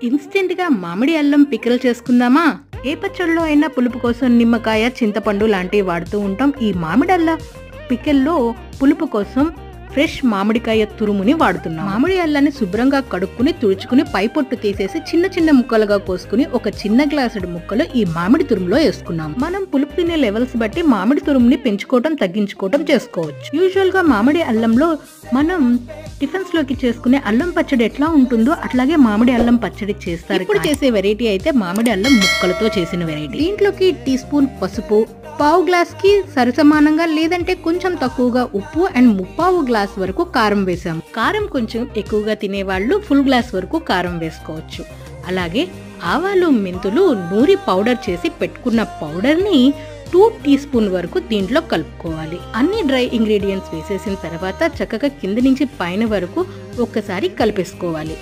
Instant గా మామిడి అల్లం పికిల్ చేసుకుందామా? ఏ పచ్చడిలో అయినా పులుపు కోసం నిమ్మకాయ, చింతపండు లాంటివి వాడుతూ ఉంటాం. ఈ మామిడి అల్లం పికిల్లో పులుపు కోసం ఫ్రెష్ మామిడికాయ తురుముని వాడుతున్నాం. మామిడి అల్లాన్ని శుభ్రంగా కడుక్కుని తుడుచుకుని పై పొట్టు తీసేసి చిన్న చిన్న ముక్కలుగా కోసుకుని ఒక చిన్న గ్లాసుడు ముక్కలు ఈ మామిడి తురుములో వేసుకున్నాం. మనం పులుపు తినే లెవెల్స్ బట్టి మామిడి తురుముని పెంచుకోవటం తగ్గించుకోవటం చేసుకోవచ్చు. యూజువల్ గా మామిడి అల్లంలో మనం టిఫిన్స్ లోకి చేసుకునే అల్లం పచ్చడి ఎట్లా ఉంటుందో అట్లాగే మామిడి అల్లం పచ్చడి చేస్తారు. ఇప్పుడు చేసే వెరైటీ అయితే మామిడి అల్లం ముక్కలతో చేసిన వెరైటీ. దీంట్లోకి టీ స్పూన్ పసుపు, పావు గ్లాస్ కి సరిసమానంగా లేదంటే కొంచెం తక్కువగా ఉప్పు అండ్ ముప్పావు గ్లాస్ వరకు కారం వేసాం. కారం కొంచెం ఎక్కువగా తినేవాళ్ళు ఫుల్ గ్లాస్ వరకు కారం వేసుకోవచ్చు. అలాగే ఆవాలు, మెంతులు నూరి పౌడర్ చేసి పెట్టుకున్న పౌడర్ ని 2 టీ స్పూన్ వరకు దీంట్లో కలుపుకోవాలి. అన్ని డ్రై ఇంగ్రీడియంట్స్ వేసేసిన తర్వాత చక్కగా కింద నుంచి పైన వరకు ఒక్కసారి కలిపేసుకోవాలి.